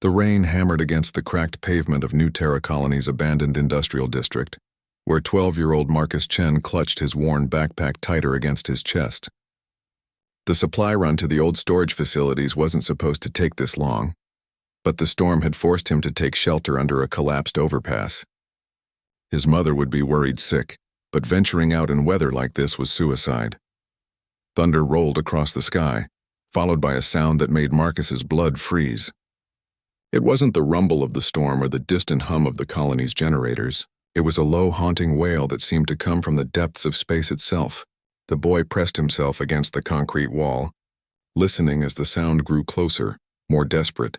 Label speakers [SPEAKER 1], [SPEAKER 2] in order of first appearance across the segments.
[SPEAKER 1] The rain hammered against the cracked pavement of New Terra Colony's abandoned industrial district, where 12-year-old Marcus Chen clutched his worn backpack tighter against his chest. The supply run to the old storage facilities wasn't supposed to take this long, but the storm had forced him to take shelter under a collapsed overpass. His mother would be worried sick, but venturing out in weather like this was suicide. Thunder rolled across the sky, followed by a sound that made Marcus's blood freeze. It wasn't the rumble of the storm or the distant hum of the colony's generators. It was a low, haunting wail that seemed to come from the depths of space itself. The boy pressed himself against the concrete wall, listening as the sound grew closer, more desperate.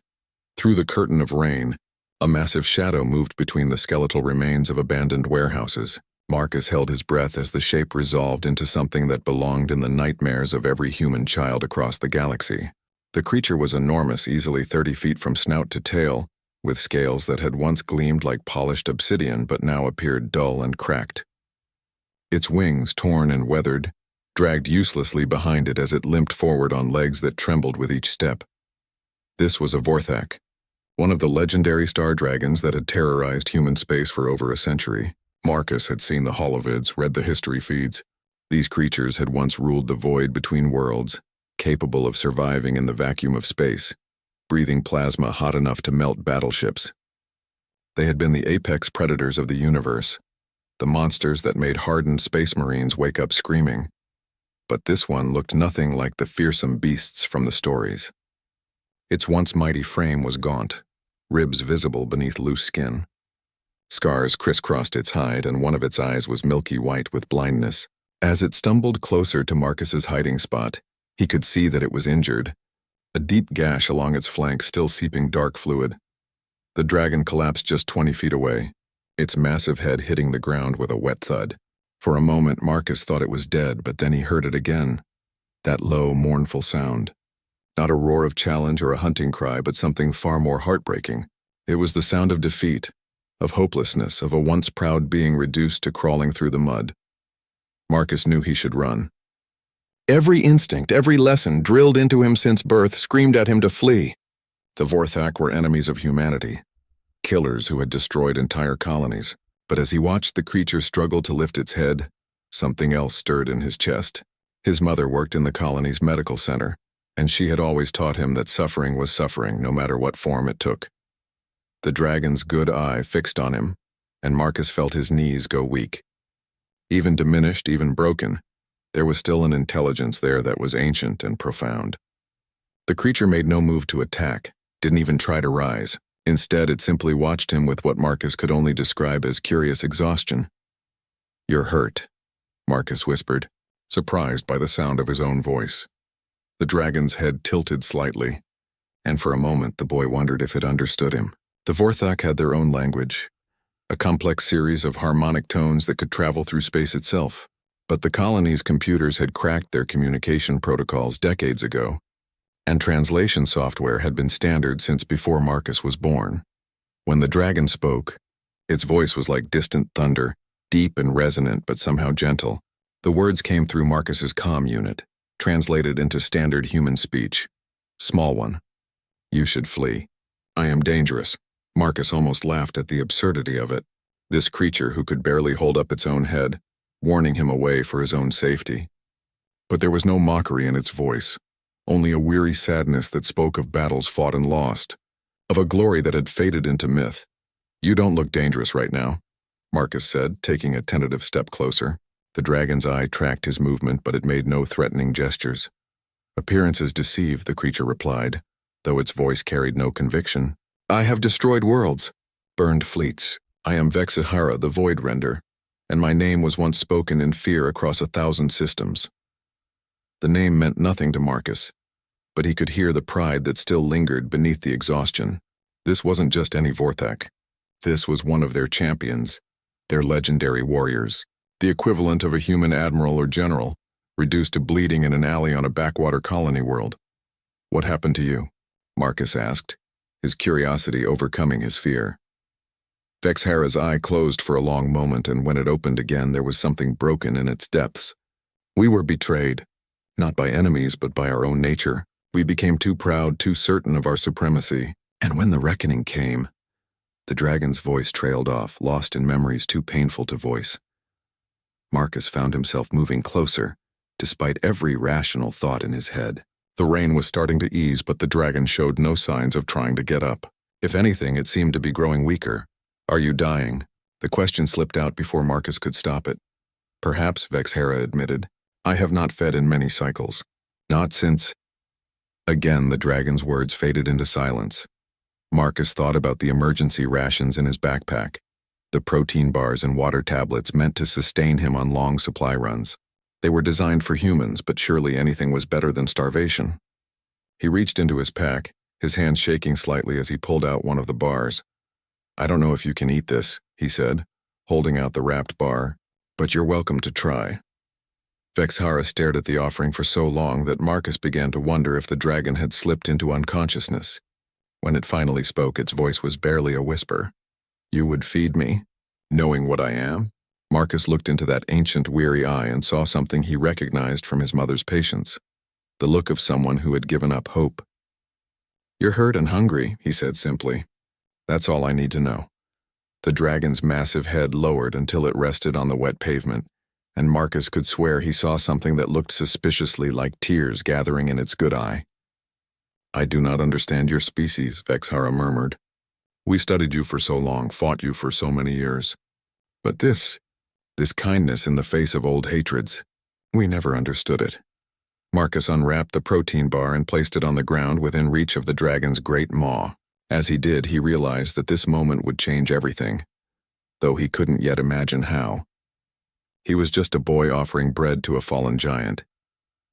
[SPEAKER 1] Through the curtain of rain, a massive shadow moved between the skeletal remains of abandoned warehouses. Marcus held his breath as the shape resolved into something that belonged in the nightmares of every human child across the galaxy. The creature was enormous, easily 30 feet from snout to tail, with scales that had once gleamed like polished obsidian but now appeared dull and cracked. Its wings, torn and weathered, dragged uselessly behind it as it limped forward on legs that trembled with each step. This was a Vorthak, one of the legendary star dragons that had terrorized human space for over a century. Marcus had seen the holovids, read the history feeds. These creatures had once ruled the void between worlds, capable of surviving in the vacuum of space, breathing plasma hot enough to melt battleships. They had been the apex predators of the universe, the monsters that made hardened space marines wake up screaming. But this one looked nothing like the fearsome beasts from the stories. Its once mighty frame was gaunt, ribs visible beneath loose skin. Scars crisscrossed its hide, and one of its eyes was milky white with blindness. As it stumbled closer to Marcus's hiding spot, he could see that it was injured, a deep gash along its flank still seeping dark fluid. The dragon collapsed just 20 feet away, its massive head hitting the ground with a wet thud. For a moment, Marcus thought it was dead, but then he heard it again. That low, mournful sound. Not a roar of challenge or a hunting cry, but something far more heartbreaking. It was the sound of defeat, of hopelessness, of a once proud being reduced to crawling through the mud. Marcus knew he should run. Every instinct, every lesson drilled into him since birth screamed at him to flee. The Vorthak were enemies of humanity, killers who had destroyed entire colonies. But as he watched the creature struggle to lift its head, something else stirred in his chest. His mother worked in the colony's medical center, and she had always taught him that suffering was suffering, no matter what form it took. The dragon's good eye fixed on him, and Marcus felt his knees go weak. Even diminished, even broken, there was still an intelligence there that was ancient and profound. The creature made no move to attack, didn't even try to rise. Instead, it simply watched him with what Marcus could only describe as curious exhaustion. "You're hurt," Marcus whispered, surprised by the sound of his own voice. The dragon's head tilted slightly, and for a moment the boy wondered if it understood him. The Vorthak had their own language, a complex series of harmonic tones that could travel through space itself. But the colony's computers had cracked their communication protocols decades ago, and translation software had been standard since before Marcus was born. When the dragon spoke, its voice was like distant thunder, deep and resonant but somehow gentle. The words came through Marcus's comm unit, translated into standard human speech. Small one. "You should flee. I am dangerous." Marcus almost laughed at the absurdity of it. This creature who could barely hold up its own head, warning him away for his own safety. But there was no mockery in its voice, only a weary sadness that spoke of battles fought and lost, of a glory that had faded into myth. "You don't look dangerous right now," Marcus said, taking a tentative step closer. The dragon's eye tracked his movement, but it made no threatening gestures. "Appearances deceive," the creature replied, though its voice carried no conviction. "I have destroyed worlds, burned fleets. I am Vexihara, the Void Render, and my name was once spoken in fear across 1,000 systems." The name meant nothing to Marcus, but he could hear the pride that still lingered beneath the exhaustion. This wasn't just any Vorthak. This was one of their champions, their legendary warriors, the equivalent of a human admiral or general, reduced to bleeding in an alley on a backwater colony world. "What happened to you?" Marcus asked, his curiosity overcoming his fear. Vexhara's eye closed for a long moment, and when it opened again, there was something broken in its depths. "We were betrayed, not by enemies but by our own nature. We became too proud, too certain of our supremacy. And when the reckoning came, the dragon's voice trailed off, lost in memories too painful to voice. Marcus found himself moving closer, despite every rational thought in his head. The rain was starting to ease, but the dragon showed no signs of trying to get up. If anything, it seemed to be growing weaker. "Are you dying?" The question slipped out before Marcus could stop it. "Perhaps," Vexhara admitted. "I have not fed in many cycles. Not since—" Again, the dragon's words faded into silence. Marcus thought about the emergency rations in his backpack, the protein bars and water tablets meant to sustain him on long supply runs. They were designed for humans, but surely anything was better than starvation. He reached into his pack, his hand shaking slightly as he pulled out one of the bars. "I don't know if you can eat this," he said, holding out the wrapped bar, "but you're welcome to try." Vexhara stared at the offering for so long that Marcus began to wonder if the dragon had slipped into unconsciousness. When it finally spoke, its voice was barely a whisper. "You would feed me, knowing what I am?" Marcus looked into that ancient, weary eye and saw something he recognized from his mother's patience, the look of someone who had given up hope. "You're hurt and hungry," he said simply. "That's all I need to know." The dragon's massive head lowered until it rested on the wet pavement, and Marcus could swear he saw something that looked suspiciously like tears gathering in its good eye. "I do not understand your species," Vexhara murmured. "We studied you for so long, fought you for so many years. But this kindness in the face of old hatreds, we never understood it." Marcus unwrapped the protein bar and placed it on the ground within reach of the dragon's great maw. As he did, he realized that this moment would change everything, though he couldn't yet imagine how. He was just a boy offering bread to a fallen giant.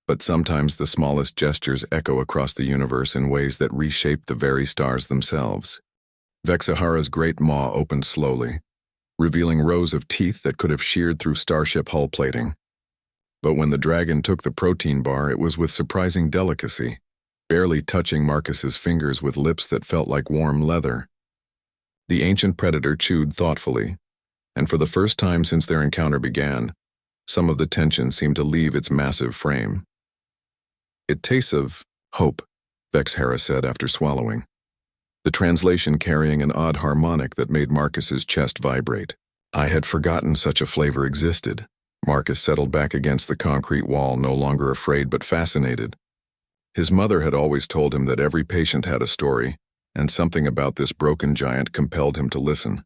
[SPEAKER 1] But sometimes the smallest gestures echo across the universe in ways that reshape the very stars themselves. Vexahara's great maw opened slowly, revealing rows of teeth that could have sheared through starship hull plating. But when the dragon took the protein bar, it was with surprising delicacy, barely touching Marcus's fingers with lips that felt like warm leather. The ancient predator chewed thoughtfully, and for the first time since their encounter began, some of the tension seemed to leave its massive frame. "It tastes of hope," Vexhara said after swallowing, the translation carrying an odd harmonic that made Marcus's chest vibrate. "I had forgotten such a flavor existed." Marcus settled back against the concrete wall, no longer afraid but fascinated. His mother had always told him that every patient had a story, and something about this broken giant compelled him to listen.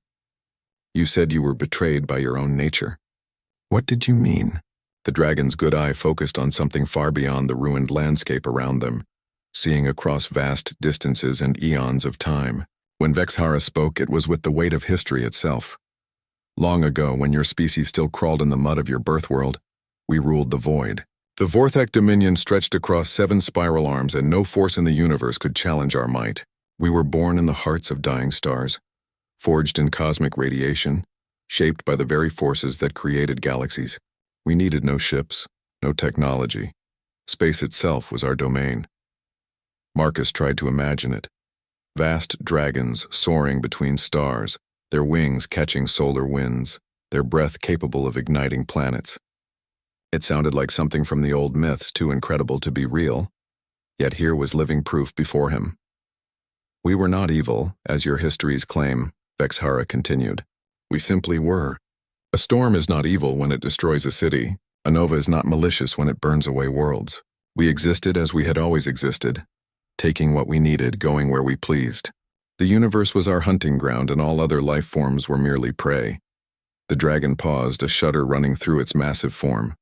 [SPEAKER 1] "You said you were betrayed by your own nature. What did you mean?" The dragon's good eye focused on something far beyond the ruined landscape around them, seeing across vast distances and eons of time. When Vexhara spoke, it was with the weight of history itself. "Long ago, when your species still crawled in the mud of your birth world, we ruled the void. The Vorthak dominion stretched across 7 spiral arms, and no force in the universe could challenge our might. We were born in the hearts of dying stars, forged in cosmic radiation, shaped by the very forces that created galaxies. We needed no ships, no technology. Space itself was our domain." Marcus tried to imagine it. Vast dragons soaring between stars, their wings catching solar winds, their breath capable of igniting planets. It sounded like something from the old myths, too incredible to be real, yet here was living proof before him. "We were not evil, as your histories claim," Vexhara continued. "We simply were. A storm is not evil when it destroys a city. A nova is not malicious when it burns away worlds. We existed as we had always existed, taking what we needed, going where we pleased. The universe was our hunting ground, and all other life forms were merely prey." The dragon paused, a shudder running through its massive form.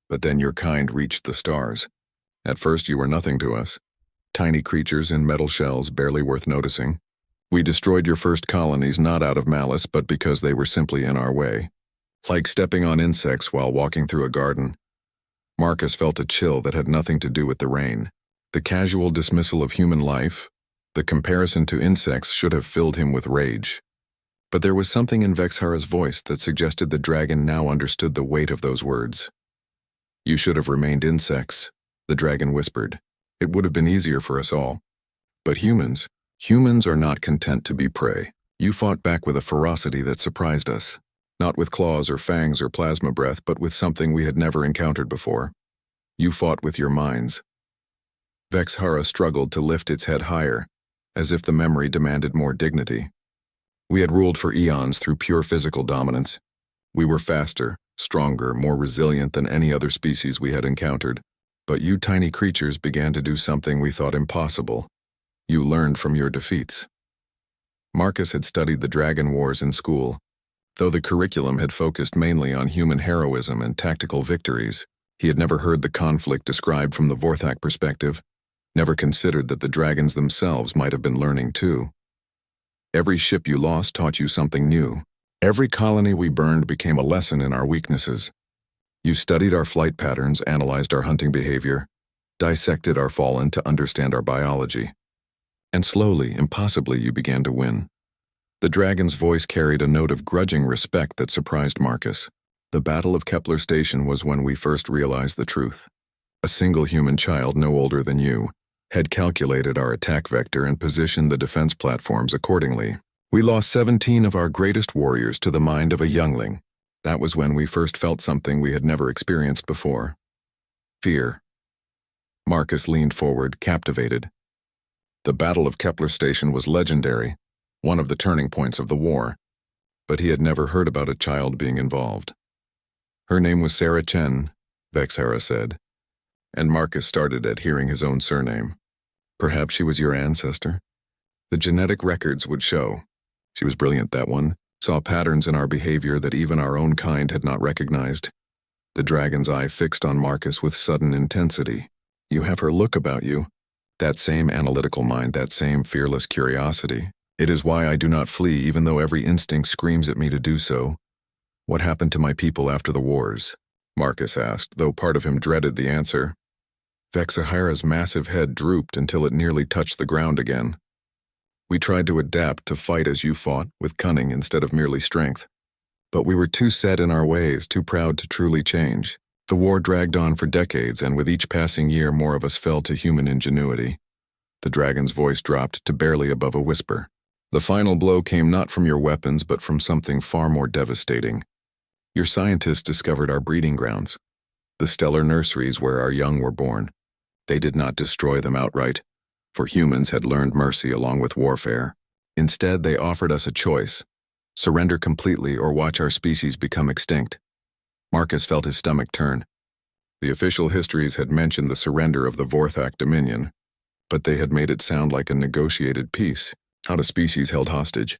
[SPEAKER 1] "But then your kind reached the stars. At first you were nothing to us. Tiny creatures in metal shells barely worth noticing. We destroyed your first colonies not out of malice, but because they were simply in our way. Like stepping on insects while walking through a garden." Marcus felt a chill that had nothing to do with the rain. The casual dismissal of human life, the comparison to insects, should have filled him with rage. But there was something in Vexhara's voice that suggested the dragon now understood the weight of those words. "You should have remained insects," the dragon whispered. "It would have been easier for us all. But humans are not content to be prey. You fought back with a ferocity that surprised us, not with claws or fangs or plasma breath, but with something we had never encountered before. You fought with your minds." Vexhara struggled to lift its head higher, as if the memory demanded more dignity. We had ruled for eons through pure physical dominance. We were faster, stronger, more resilient than any other species we had encountered. But you tiny creatures began to do something we thought impossible. You learned from your defeats. Marcus had studied the Dragon Wars in school. Though the curriculum had focused mainly on human heroism and tactical victories, he had never heard the conflict described from the Vorthak perspective, never considered that the dragons themselves might have been learning too. Every ship you lost taught you something new. Every colony we burned became a lesson in our weaknesses. You studied our flight patterns, analyzed our hunting behavior, dissected our fallen to understand our biology. And slowly, impossibly, you began to win. The dragon's voice carried a note of grudging respect that surprised Marcus. The Battle of Kepler Station was when we first realized the truth. A single human child no older than you had calculated our attack vector and positioned the defense platforms accordingly. We lost 17 of our greatest warriors to the mind of a youngling. That was when we first felt something we had never experienced before. Fear. Marcus leaned forward, captivated. The Battle of Kepler Station was legendary, one of the turning points of the war, but he had never heard about a child being involved. Her name was Sarah Chen, Vexhara said, and Marcus started at hearing his own surname. Perhaps she was your ancestor? The genetic records would show. She was brilliant, that one, saw patterns in our behavior that even our own kind had not recognized. The dragon's eye fixed on Marcus with sudden intensity. You have her look about you. That same analytical mind, that same fearless curiosity. It is why I do not flee, even though every instinct screams at me to do so. What happened to my people after the wars? Marcus asked, though part of him dreaded the answer. Vexahira's massive head drooped until it nearly touched the ground again. We tried to adapt, to fight as you fought, with cunning instead of merely strength. But we were too set in our ways, too proud to truly change. The war dragged on for decades, and with each passing year more of us fell to human ingenuity. The dragon's voice dropped to barely above a whisper. The final blow came not from your weapons, but from something far more devastating. Your scientists discovered our breeding grounds, the stellar nurseries where our young were born. They did not destroy them outright, for humans had learned mercy along with warfare. Instead, they offered us a choice: surrender completely or watch our species become extinct. Marcus felt his stomach turn. The official histories had mentioned the surrender of the Vorthak Dominion, but they had made it sound like a negotiated peace, not a species held hostage.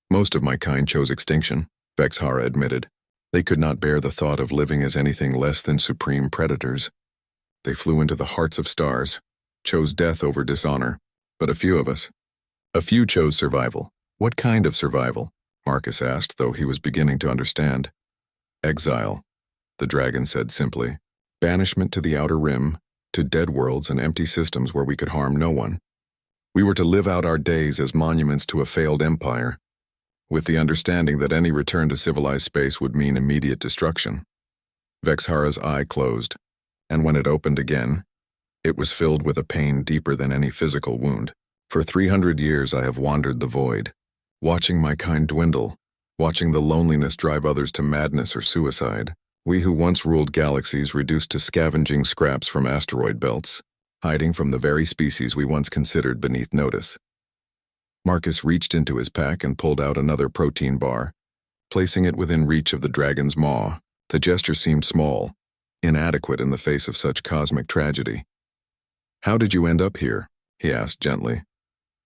[SPEAKER 1] Most of my kind chose extinction, Vexhara admitted. They could not bear the thought of living as anything less than supreme predators. They flew into the hearts of stars, chose death over dishonor. But a few of us. A few chose survival. What kind of survival? Marcus asked, though he was beginning to understand. Exile, the dragon said simply. Banishment to the outer rim, to dead worlds and empty systems where we could harm no one. We were to live out our days as monuments to a failed empire, with the understanding that any return to civilized space would mean immediate destruction. Vexhara's eye closed, and when it opened again, it was filled with a pain deeper than any physical wound. For 300 years I have wandered the void, watching my kind dwindle, watching the loneliness drive others to madness or suicide. We who once ruled galaxies reduced to scavenging scraps from asteroid belts, hiding from the very species we once considered beneath notice. Marcus reached into his pack and pulled out another protein bar, placing it within reach of the dragon's maw. The gesture seemed small, inadequate in the face of such cosmic tragedy. How did you end up here? He asked gently.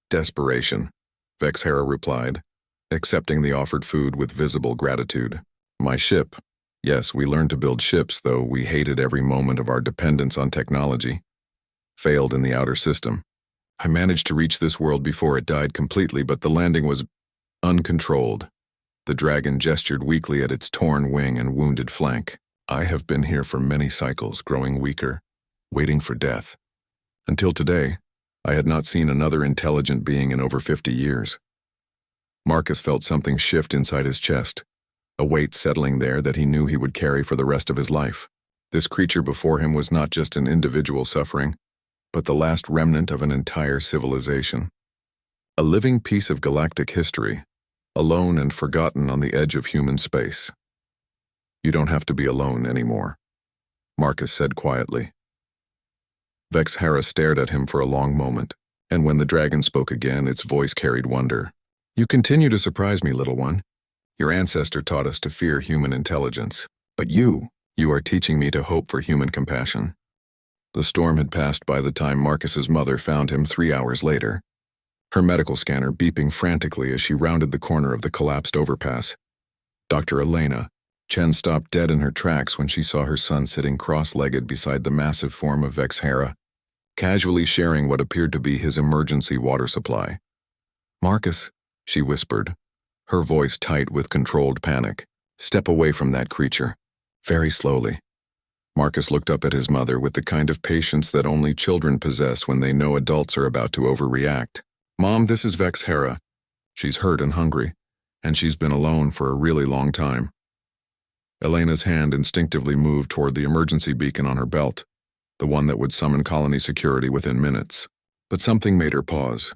[SPEAKER 1] Desperation, Vexhara replied, accepting the offered food with visible gratitude. My ship. Yes, we learned to build ships, though we hated every moment of our dependence on technology. Failed in the outer system. I managed to reach this world before it died completely, but the landing was uncontrolled. The dragon gestured weakly at its torn wing and wounded flank. I have been here for many cycles, growing weaker, waiting for death. Until today, I had not seen another intelligent being in over 50 years. Marcus felt something shift inside his chest, a weight settling there that he knew he would carry for the rest of his life. This creature before him was not just an individual suffering, but the last remnant of an entire civilization. A living piece of galactic history, alone and forgotten on the edge of human space. You don't have to be alone anymore, Marcus said quietly. Vexhara stared at him for a long moment. And when the dragon spoke again, its voice carried wonder. You continue to surprise me, little one. Your ancestor taught us to fear human intelligence. But you are teaching me to hope for human compassion. The storm had passed by the time Marcus's mother found him 3 hours later, her medical scanner beeping frantically as she rounded the corner of the collapsed overpass. Dr. Elena, Chen stopped dead in her tracks when she saw her son sitting cross-legged beside the massive form of Vexhara, casually sharing what appeared to be his emergency water supply. Marcus, she whispered, her voice tight with controlled panic. Step away from that creature. Very slowly. Marcus looked up at his mother with the kind of patience that only children possess when they know adults are about to overreact. Mom, this is Vexhara. She's hurt and hungry, and she's been alone for a really long time. Elena's hand instinctively moved toward the emergency beacon on her belt, the one that would summon colony security within minutes. But something made her pause.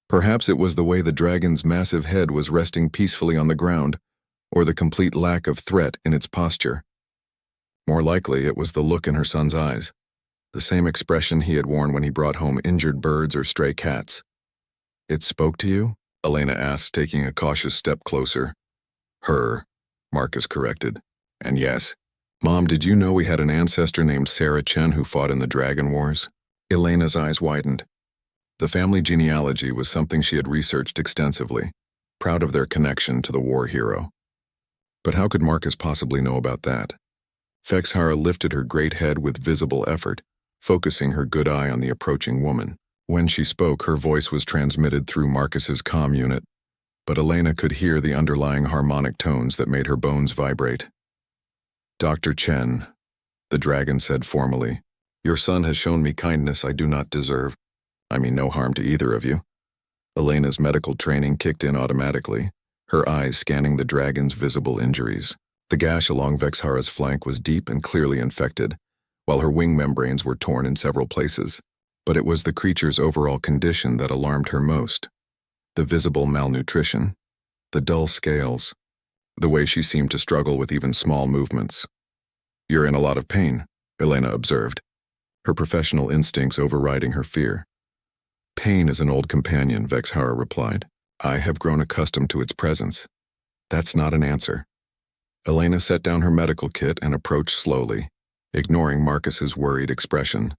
[SPEAKER 1] Perhaps it was the way the dragon's massive head was resting peacefully on the ground, or the complete lack of threat in its posture. More likely, it was the look in her son's eyes, the same expression he had worn when he brought home injured birds or stray cats. It spoke to you? Elena asked, taking a cautious step closer. Her, Marcus corrected. And yes. Mom, did you know we had an ancestor named Sarah Chen who fought in the Dragon Wars? Elena's eyes widened. The family genealogy was something she had researched extensively, proud of their connection to the war hero. But how could Marcus possibly know about that? Vexhara lifted her great head with visible effort, focusing her good eye on the approaching woman. When she spoke, her voice was transmitted through Marcus's comm unit, but Elena could hear the underlying harmonic tones that made her bones vibrate. Dr. Chen, the dragon said formally, your son has shown me kindness I do not deserve. I mean no harm to either of you. Elena's medical training kicked in automatically, her eyes scanning the dragon's visible injuries. The gash along Vexhara's flank was deep and clearly infected, while her wing membranes were torn in several places. But it was the creature's overall condition that alarmed her most. The visible malnutrition, the dull scales, the way she seemed to struggle with even small movements. You're in a lot of pain, Elena observed, her professional instincts overriding her fear. Pain is an old companion, Vexhara replied. I have grown accustomed to its presence. That's not an answer. Elena set down her medical kit and approached slowly, ignoring Marcus's worried expression.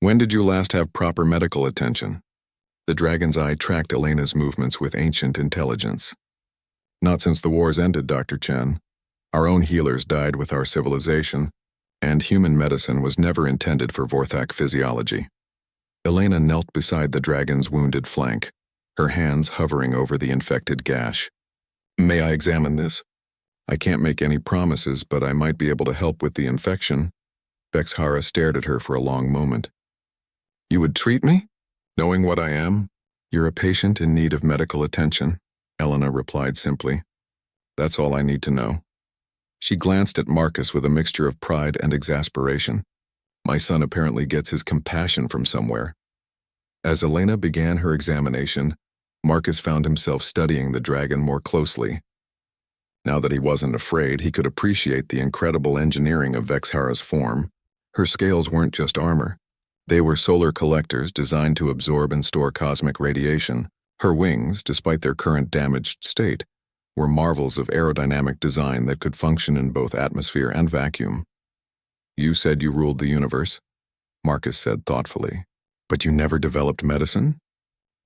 [SPEAKER 1] When did you last have proper medical attention? The dragon's eye tracked Elena's movements with ancient intelligence. Not since the wars ended, Dr. Chen. Our own healers died with our civilization, and human medicine was never intended for Vorthak physiology. Elena knelt beside the dragon's wounded flank, her hands hovering over the infected gash. May I examine this? I can't make any promises, but I might be able to help with the infection. Vexhara stared at her for a long moment. You would treat me? Knowing what I am? You're a patient in need of medical attention, Elena replied simply. That's all I need to know. She glanced at Marcus with a mixture of pride and exasperation. My son apparently gets his compassion from somewhere. As Elena began her examination, Marcus found himself studying the dragon more closely. Now that he wasn't afraid, he could appreciate the incredible engineering of Vexhara's form. Her scales weren't just armor. They were solar collectors designed to absorb and store cosmic radiation. Her wings, despite their current damaged state, were marvels of aerodynamic design that could function in both atmosphere and vacuum. You said you ruled the universe, Marcus said thoughtfully. But you never developed medicine?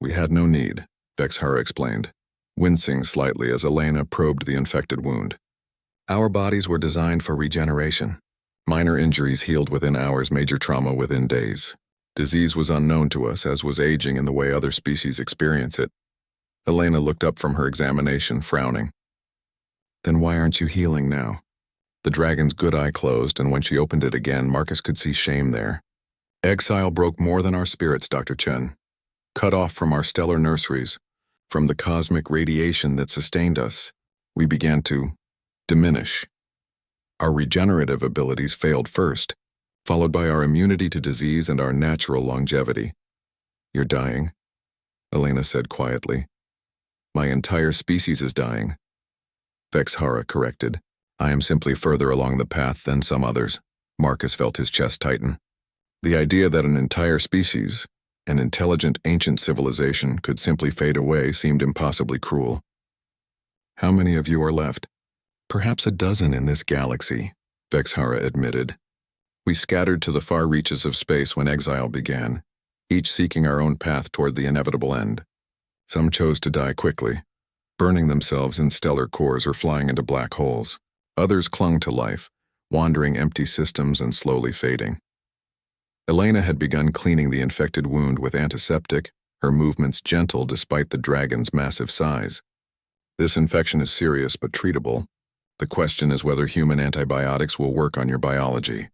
[SPEAKER 1] We had no need, Vexhara explained, wincing slightly as Elena probed the infected wound. Our bodies were designed for regeneration. Minor injuries healed within hours, major trauma within days. Disease was unknown to us, as was aging in the way other species experience it. Elena looked up from her examination, frowning. Then why aren't you healing now? The dragon's good eye closed, and when she opened it again, Marcus could see shame there. Exile broke more than our spirits, Dr. Chen. Cut off from our stellar nurseries, from the cosmic radiation that sustained us, we began to diminish. Our regenerative abilities failed first, followed by our immunity to disease and our natural longevity. You're dying, Elena said quietly. My entire species is dying. Vexhara corrected. I am simply further along the path than some others. Marcus felt his chest tighten. The idea that an entire species, An intelligent ancient civilization could simply fade away seemed impossibly cruel. How many of you are left? Perhaps a dozen in this galaxy, Vexhara admitted. We scattered to the far reaches of space when exile began, each seeking our own path toward the inevitable end. Some chose to die quickly, burning themselves in stellar cores or flying into black holes. Others clung to life, wandering empty systems and slowly fading. Elena had begun cleaning the infected wound with antiseptic, her movements gentle despite the dragon's massive size. This infection is serious but treatable. The question is whether human antibiotics will work on your biology.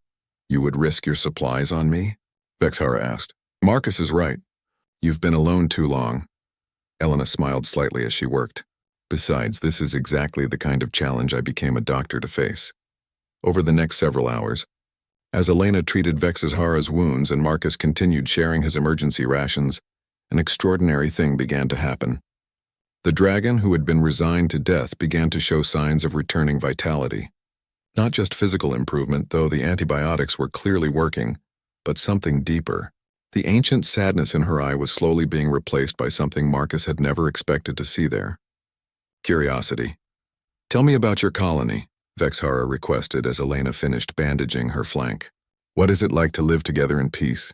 [SPEAKER 1] You would risk your supplies on me? Vexhara asked. Marcus is right. You've been alone too long. Elena smiled slightly as she worked. Besides, this is exactly the kind of challenge I became a doctor to face. Over the next several hours, as Elena treated Vexhara's wounds and Marcus continued sharing his emergency rations, an extraordinary thing began to happen. The dragon, who had been resigned to death, began to show signs of returning vitality. Not just physical improvement, though the antibiotics were clearly working, but something deeper. The ancient sadness in her eye was slowly being replaced by something Marcus had never expected to see there. Curiosity. Tell me about your colony, Vexhara requested as Elena finished bandaging her flank. What is it like to live together in peace?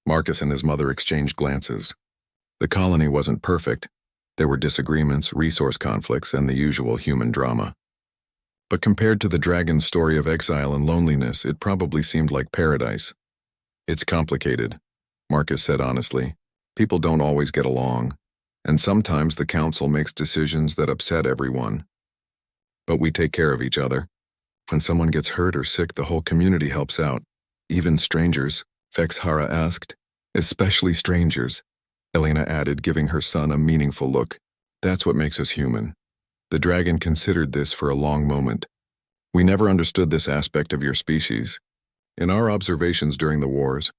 [SPEAKER 1] Marcus and his mother exchanged glances. The colony wasn't perfect. There were disagreements, resource conflicts, and the usual human drama. But compared to the dragon's story of exile and loneliness, it probably seemed like paradise. It's complicated, Marcus said honestly. People don't always get along, and sometimes the council makes decisions that upset everyone. But we take care of each other. When someone gets hurt or sick, the whole community helps out. Even strangers, Vexhara asked. Especially strangers, Elena added, giving her son a meaningful look. That's what makes us human. The dragon considered this for a long moment. We never understood this aspect of your species. In our observations during the wars,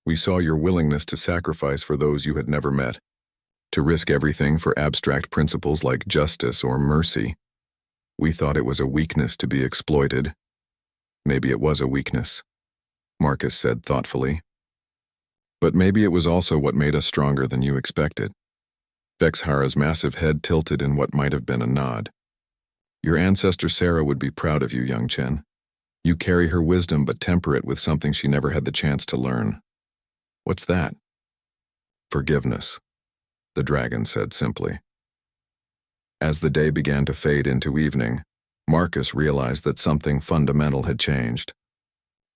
[SPEAKER 1] we saw your willingness to sacrifice for those you had never met, to risk everything for abstract principles like justice or mercy. We thought it was a weakness to be exploited. Maybe it was a weakness, Marcus said thoughtfully. But maybe it was also what made us stronger than you expected. Vexhara's massive head tilted in what might have been a nod. Your ancestor Sarah would be proud of you, young Chen. You carry her wisdom but temper it with something she never had the chance to learn. What's that? Forgiveness, the dragon said simply. As the day began to fade into evening, Marcus realized that something fundamental had changed.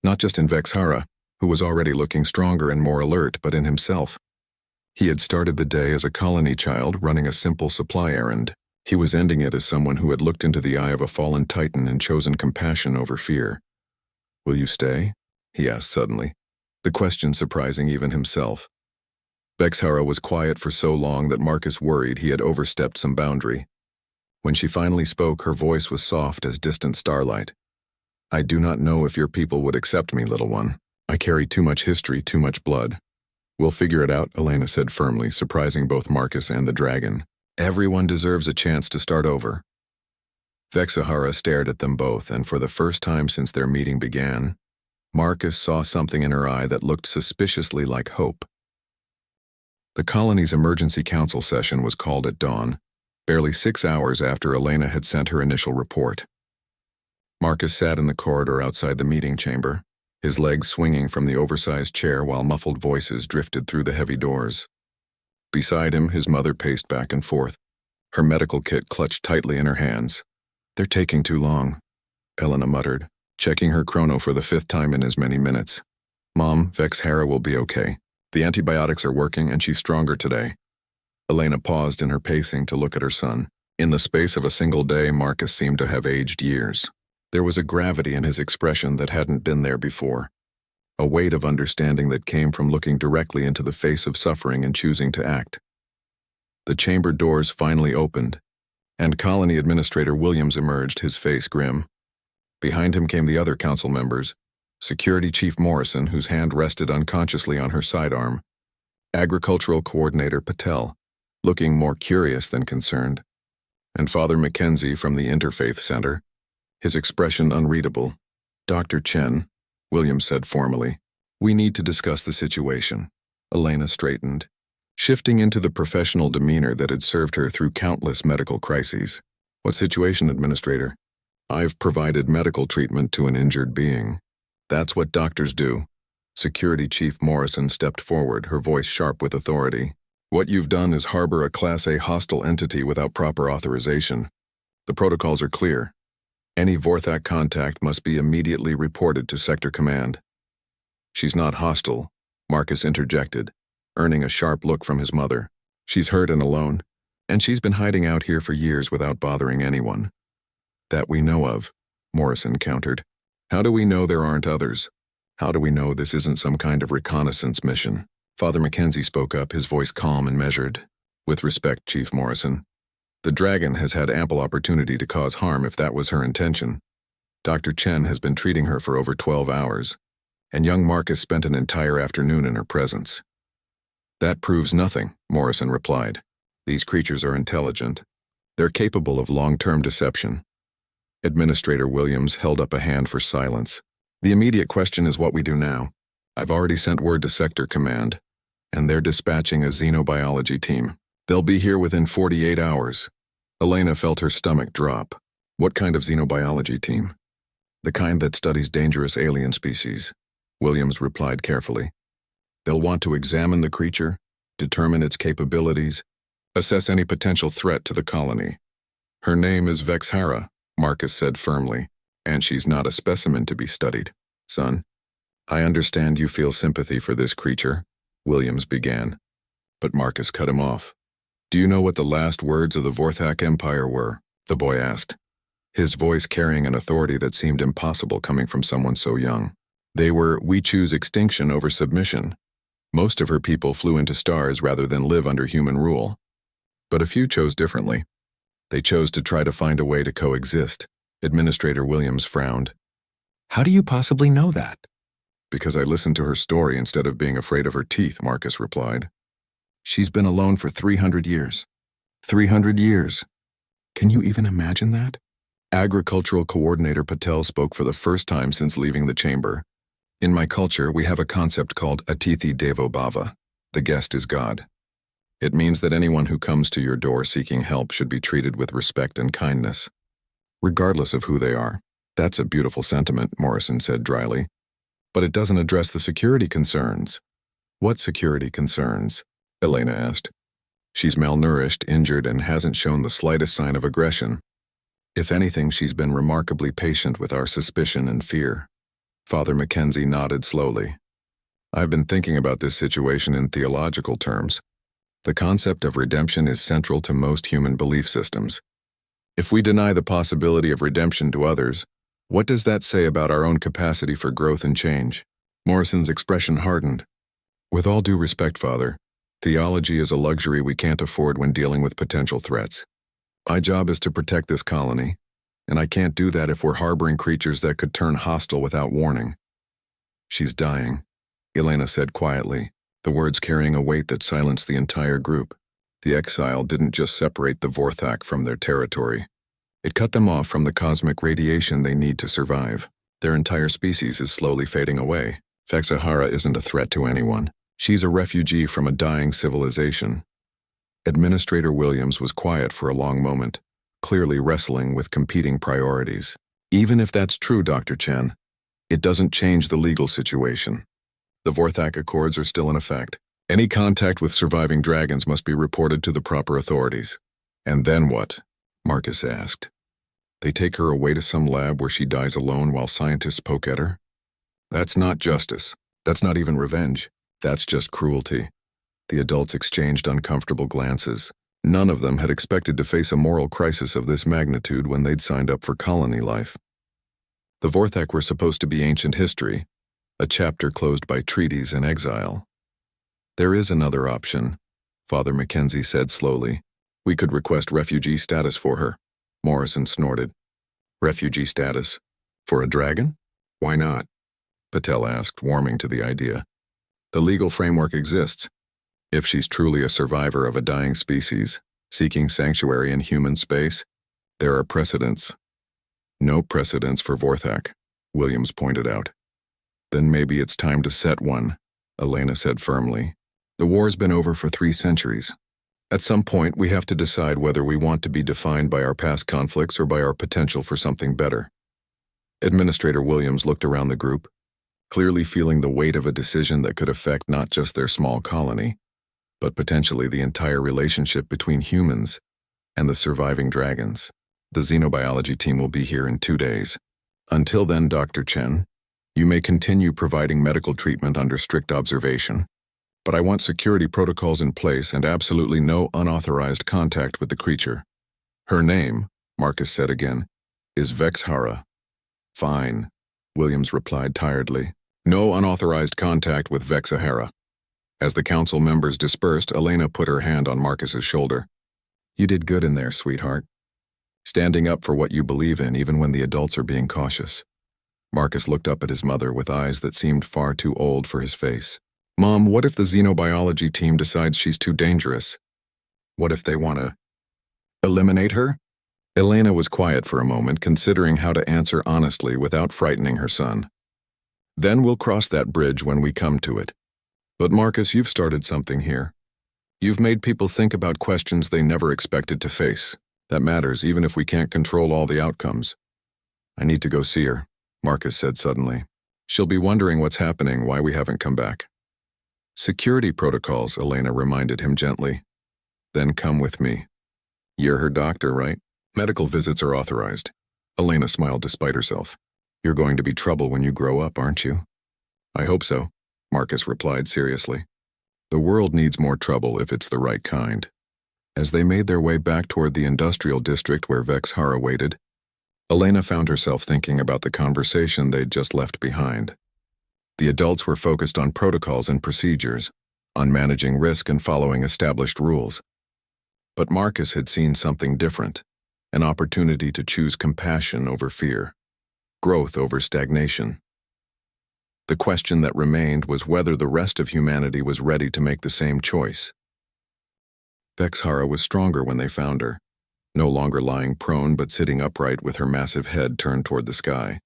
[SPEAKER 1] Not just in Vexhara, who was already looking stronger and more alert, but in himself. He had started the day as a colony child running a simple supply errand. He was ending it as someone who had looked into the eye of a fallen titan and chosen compassion over fear. Will you stay? He asked suddenly, the question surprising even himself. Vexhara was quiet for so long that Marcus worried he had overstepped some boundary. When she finally spoke, her voice was soft as distant starlight. I do not know if your people would accept me, little one. I carry too much history, too much blood. We'll figure it out, Elena said firmly, surprising both Marcus and the dragon. Everyone deserves a chance to start over. Vexhara stared at them both, and for the first time since their meeting began, Marcus saw something in her eye that looked suspiciously like hope. The colony's emergency council session was called at dawn, barely 6 hours after Elena had sent her initial report. Marcus sat in the corridor outside the meeting chamber, his legs swinging from the oversized chair while muffled voices drifted through the heavy doors. Beside him, his mother paced back and forth, her medical kit clutched tightly in her hands. They're taking too long, Elena muttered, checking her chrono for the 5th time in as many minutes. Mom, Vexhara will be okay. The antibiotics are working and she's stronger today. Elena paused in her pacing to look at her son. In the space of a single day, Marcus seemed to have aged years. There was a gravity in his expression that hadn't been there before, a weight of understanding that came from looking directly into the face of suffering and choosing to act. The chamber doors finally opened, and Colony Administrator Williams emerged, his face grim. Behind him came the other council members, Security Chief Morrison, whose hand rested unconsciously on her sidearm, Agricultural Coordinator Patel, looking more curious than concerned, and Father Mackenzie from the Interfaith Center, his expression unreadable. Dr. Chen, Williams said formally, we need to discuss the situation. Elena straightened, shifting into the professional demeanor that had served her through countless medical crises. What situation, Administrator? I've provided medical treatment to an injured being. That's what doctors do. Security Chief Morrison stepped forward, her voice sharp with authority. What you've done is harbor a Class A hostile entity without proper authorization. The protocols are clear. Any Vorthak contact must be immediately reported to Sector Command. She's not hostile, Marcus interjected, earning a sharp look from his mother. She's hurt and alone, and she's been hiding out here for years without bothering anyone. That we know of, Morrison countered. How do we know there aren't others? How do we know this isn't some kind of reconnaissance mission? Father Mackenzie spoke up, his voice calm and measured. With respect, Chief Morrison. The dragon has had ample opportunity to cause harm if that was her intention. Dr. Chen has been treating her for over 12 hours, and young Marcus spent an entire afternoon in her presence. That proves nothing, Morrison replied. These creatures are intelligent. They're capable of long-term deception. Administrator Williams held up a hand for silence. The immediate question is what we do now. I've already sent word to Sector Command, and they're dispatching a xenobiology team. They'll be here within 48 hours. Elena felt her stomach drop. What kind of xenobiology team? The kind that studies dangerous alien species, Williams replied carefully. They'll want to examine the creature, determine its capabilities, assess any potential threat to the colony. Her name is Vexhara, Marcus said firmly, and she's not a specimen to be studied. Son, I understand you feel sympathy for this creature, Williams began, but Marcus cut him off. Do you know what the last words of the Vorthak Empire were? The boy asked, his voice carrying an authority that seemed impossible coming from someone so young. They were, "We choose extinction over submission." Most of her people flew into stars rather than live under human rule. But a few chose differently. They chose to try to find a way to coexist. Administrator Williams frowned. How do you possibly know that? Because I listened to her story instead of being afraid of her teeth, Marcus replied. She's been alone for 300 years. 300 years. Can you even imagine that? Agricultural Coordinator Patel spoke for the first time since leaving the chamber. In my culture, we have a concept called Atithi Devo Bhava. The guest is God. It means that anyone who comes to your door seeking help should be treated with respect and kindness, regardless of who they are. That's a beautiful sentiment, Morrison said dryly. But it doesn't address the security concerns. What security concerns? Elena asked. She's malnourished, injured, and hasn't shown the slightest sign of aggression. If anything, she's been remarkably patient with our suspicion and fear. Father Mackenzie nodded slowly. I've been thinking about this situation in theological terms. The concept of redemption is central to most human belief systems. If we deny the possibility of redemption to others, what does that say about our own capacity for growth and change? Morrison's expression hardened. With all due respect, Father, theology is a luxury we can't afford when dealing with potential threats. My job is to protect this colony, and I can't do that if we're harboring creatures that could turn hostile without warning. She's dying, Elena said quietly, the words carrying a weight that silenced the entire group. The exile didn't just separate the Vorthak from their territory. It cut them off from the cosmic radiation they need to survive. Their entire species is slowly fading away. Vexhara isn't a threat to anyone. She's a refugee from a dying civilization. Administrator Williams was quiet for a long moment, clearly wrestling with competing priorities. Even if that's true, Dr. Chen, it doesn't change the legal situation. The Vorthak Accords are still in effect. Any contact with surviving dragons must be reported to the proper authorities. And then what? Marcus asked. They take her away to some lab where she dies alone while scientists poke at her? That's not justice. That's not even revenge. That's just cruelty. The adults exchanged uncomfortable glances. None of them had expected to face a moral crisis of this magnitude when they'd signed up for colony life. The Vorthak were supposed to be ancient history, a chapter closed by treaties and exile. There is another option, Father Mackenzie said slowly. We could request refugee status for her. Morrison snorted. Refugee status? For a dragon? Why not? Patel asked, warming to the idea. The legal framework exists. If she's truly a survivor of a dying species, seeking sanctuary in human space, there are precedents. No precedents for Vorthak, Williams pointed out. Then maybe it's time to set one, Elena said firmly. The war's been over for 3 centuries. At some point, we have to decide whether we want to be defined by our past conflicts or by our potential for something better. Administrator Williams looked around the group, clearly feeling the weight of a decision that could affect not just their small colony, but potentially the entire relationship between humans and the surviving dragons. The xenobiology team will be here in 2 days. Until then, Dr. Chen, you may continue providing medical treatment under strict observation, but I want security protocols in place and absolutely no unauthorized contact with the creature. Her name, Marcus said again, is Vexhara. Fine, Williams replied tiredly. No unauthorized contact with Vexahara. As the council members dispersed, Elena put her hand on Marcus's shoulder. You did good in there, sweetheart. Standing up for what you believe in even when the adults are being cautious. Marcus looked up at his mother with eyes that seemed far too old for his face. Mom, what if the xenobiology team decides she's too dangerous? What if they want to eliminate her? Elena was quiet for a moment, considering how to answer honestly without frightening her son. Then we'll cross that bridge when we come to it. But Marcus, you've started something here. You've made people think about questions they never expected to face. That matters, even if we can't control all the outcomes. I need to go see her, Marcus said suddenly. She'll be wondering what's happening, why we haven't come back. Security protocols, Elena reminded him gently. Then come with me. You're her doctor, right? Medical visits are authorized. Elena smiled despite herself. You're going to be trouble when you grow up, aren't you? I hope so, Marcus replied seriously. The world needs more trouble if it's the right kind. As they made their way back toward the industrial district where Vexhara waited, Elena found herself thinking about the conversation they'd just left behind. The adults were focused on protocols and procedures, on managing risk and following established rules. But Marcus had seen something different, an opportunity to choose compassion over fear, growth over stagnation. The question that remained was whether the rest of humanity was ready to make the same choice. Vexhara was stronger when they found her, no longer lying prone but sitting upright with her massive head turned toward the sky.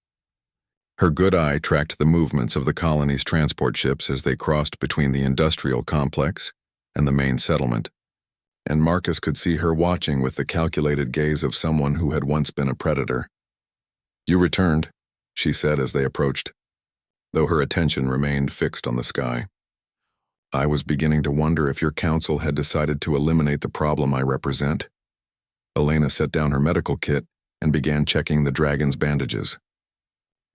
[SPEAKER 1] Her good eye tracked the movements of the colony's transport ships as they crossed between the industrial complex and the main settlement, and Marcus could see her watching with the calculated gaze of someone who had once been a predator. You returned, she said as they approached, though her attention remained fixed on the sky. I was beginning to wonder if your council had decided to eliminate the problem I represent. Elena set down her medical kit and began checking the dragon's bandages.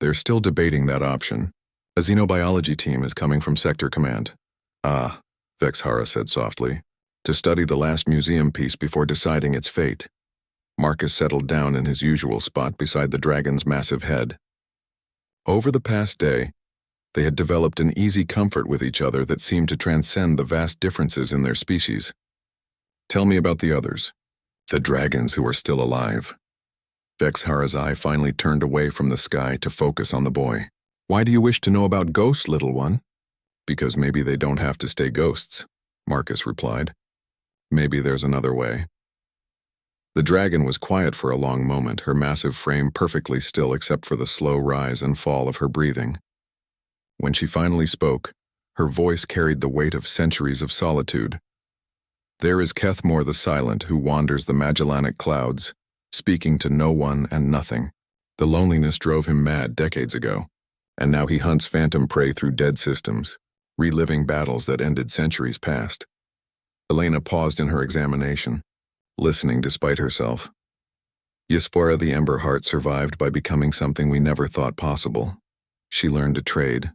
[SPEAKER 1] They're still debating that option. A xenobiology team is coming from Sector Command. Ah, Vexhara said softly, to study the last museum piece before deciding its fate. Marcus settled down in his usual spot beside the dragon's massive head. Over the past day, they had developed an easy comfort with each other that seemed to transcend the vast differences in their species. Tell me about the others, the dragons who are still alive. Vexhara's eye finally turned away from the sky to focus on the boy. Why do you wish to know about ghosts, little one? Because maybe they don't have to stay ghosts, Marcus replied. Maybe there's another way. The dragon was quiet for a long moment, her massive frame perfectly still except for the slow rise and fall of her breathing. When she finally spoke, her voice carried the weight of centuries of solitude. There is Kethmore the Silent who wanders the Magellanic clouds, speaking to no one and nothing. The loneliness drove him mad decades ago, and now he hunts phantom prey through dead systems, reliving battles that ended centuries past. Elena paused in her examination, listening despite herself. Yspora the Ember Heart survived by becoming something we never thought possible. She learned to trade.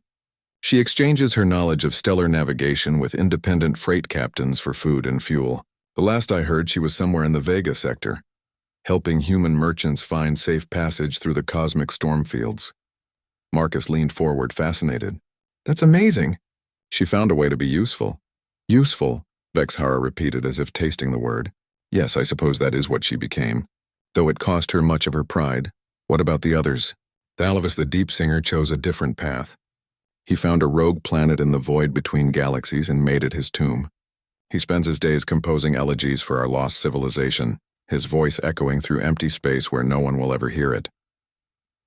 [SPEAKER 1] She exchanges her knowledge of stellar navigation with independent freight captains for food and fuel. The last I heard, she was somewhere in the Vega sector, helping human merchants find safe passage through the cosmic storm fields. Marcus leaned forward, fascinated. That's amazing. She found a way to be useful. Useful, Vexhara repeated as if tasting the word. Yes, I suppose that is what she became, though it cost her much of her pride. What about the others? Thalivus the Deep Singer chose a different path. He found a rogue planet in the void between galaxies and made it his tomb. He spends his days composing elegies for our lost civilization, his voice echoing through empty space where no one will ever hear it.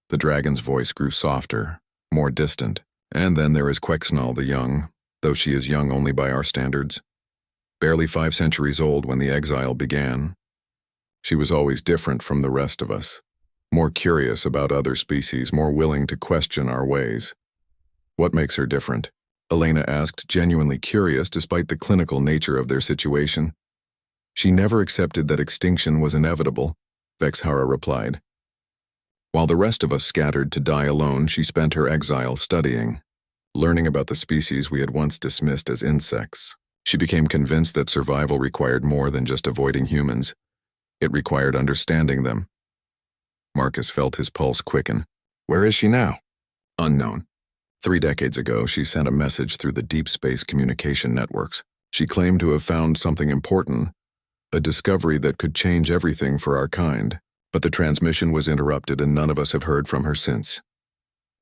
[SPEAKER 1] The dragon's voice grew softer, more distant, and then there is Quexnal the Young, though she is young only by our standards. Barely 5 centuries old when the exile began. She was always different from the rest of us. More curious about other species, more willing to question our ways. What makes her different? Elena asked, genuinely curious despite the clinical nature of their situation. She never accepted that extinction was inevitable, Vexhara replied. While the rest of us scattered to die alone, she spent her exile studying, learning about the species we had once dismissed as insects. She became convinced that survival required more than just avoiding humans. It required understanding them. Marcus felt his pulse quicken. Where is she now? Unknown. 3 decades ago, she sent a message through the deep space communication networks. She claimed to have found something important, a discovery that could change everything for our kind. But the transmission was interrupted and none of us have heard from her since.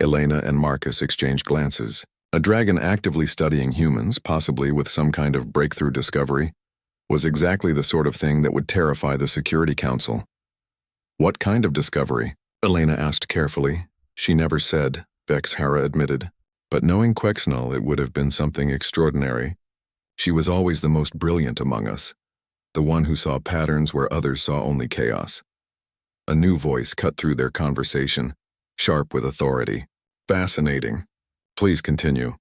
[SPEAKER 1] Elena and Marcus exchanged glances. A dragon actively studying humans, possibly with some kind of breakthrough discovery, was exactly the sort of thing that would terrify the Security Council. What kind of discovery? Elena asked carefully. She never said, Vexhara admitted. But knowing Quexnal, it would have been something extraordinary. She was always the most brilliant among us, the one who saw patterns where others saw only chaos. A new voice cut through their conversation, sharp with authority. Fascinating. Please continue.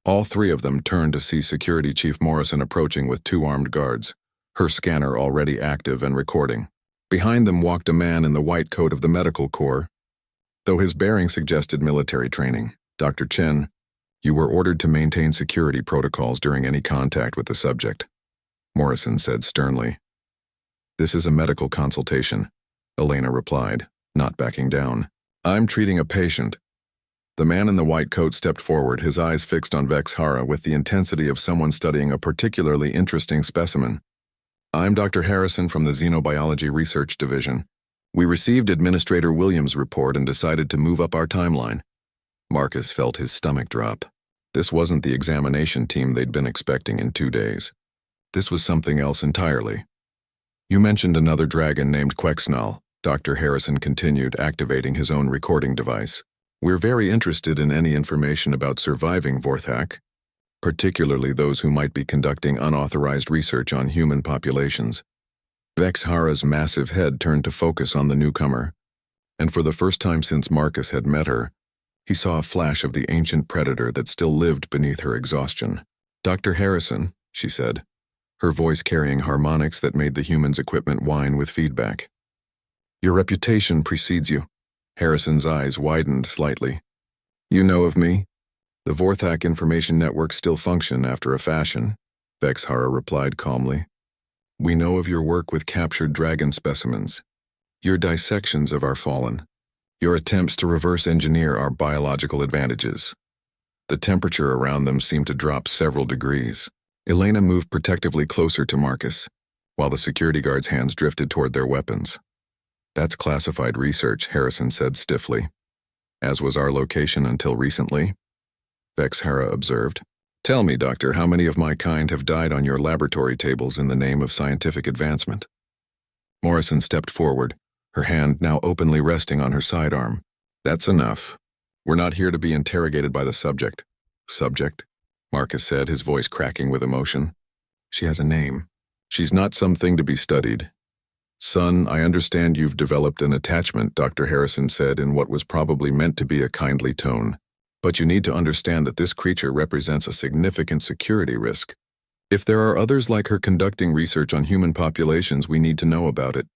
[SPEAKER 1] All 3 of them turned to see Security Chief Morrison approaching with 2 armed guards, her scanner already active and recording. Behind them walked a man in the white coat of the medical corps. Though his bearing suggested military training, Dr. Chen, you were ordered to maintain security protocols during any contact with the subject, Morrison said sternly. This is a medical consultation, Elena replied, not backing down. I'm treating a patient. The man in the white coat stepped forward, his eyes fixed on Vexhara with the intensity of someone studying a particularly interesting specimen. I'm Dr. Harrison from the Xenobiology Research Division. We received Administrator Williams' report and decided to move up our timeline. Marcus felt his stomach drop. This wasn't the examination team they'd been expecting in 2 days. This was something else entirely. You mentioned another dragon named Quexnal, Dr. Harrison continued, activating his own recording device. We're very interested in any information about surviving Vorthak, particularly those who might be conducting unauthorized research on human populations. Vexhara's massive head turned to focus on the newcomer, and for the first time since Marcus had met her, he saw a flash of the ancient predator that still lived beneath her exhaustion. Dr. Harrison, she said, her voice carrying harmonics that made the human's equipment whine with feedback. Your reputation precedes you. Harrison's eyes widened slightly. You know of me? The Vorthak information networks still function after a fashion, Vexhara replied calmly. We know of your work with captured dragon specimens, your dissections of our fallen, your attempts to reverse engineer our biological advantages. The temperature around them seemed to drop several degrees. Elena moved protectively closer to Marcus, while the security guards' hands drifted toward their weapons. That's classified research, Harrison said stiffly. As was our location until recently, Vexhara observed. Tell me, Doctor, how many of my kind have died on your laboratory tables in the name of scientific advancement? Morrison stepped forward, her hand now openly resting on her sidearm. That's enough. We're not here to be interrogated by the subject. Subject? Marcus said, his voice cracking with emotion. She has a name. She's not something to be studied. Son, I understand you've developed an attachment, Dr. Harrison said in what was probably meant to be a kindly tone. But you need to understand that this creature represents a significant security risk. If there are others like her conducting research on human populations, we need to know about it.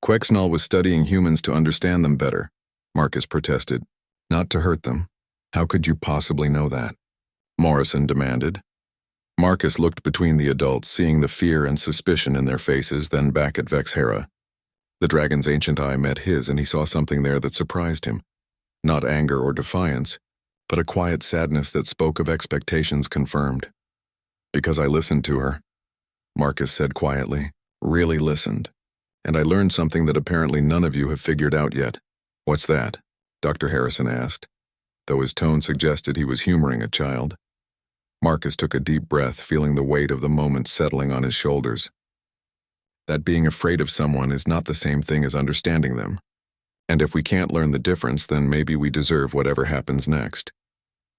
[SPEAKER 1] Quexnal was studying humans to understand them better, Marcus protested. Not to hurt them. How could you possibly know that? Morrison demanded. Marcus looked between the adults, seeing the fear and suspicion in their faces, then back at Vexhara. The dragon's ancient eye met his, and he saw something there that surprised him. Not anger or defiance, but a quiet sadness that spoke of expectations confirmed. Because I listened to her, Marcus said quietly, really listened. And I learned something that apparently none of you have figured out yet. What's that? Dr. Harrison asked, though his tone suggested he was humoring a child. Marcus took a deep breath, feeling the weight of the moment settling on his shoulders. That being afraid of someone is not the same thing as understanding them. And if we can't learn the difference, then maybe we deserve whatever happens next.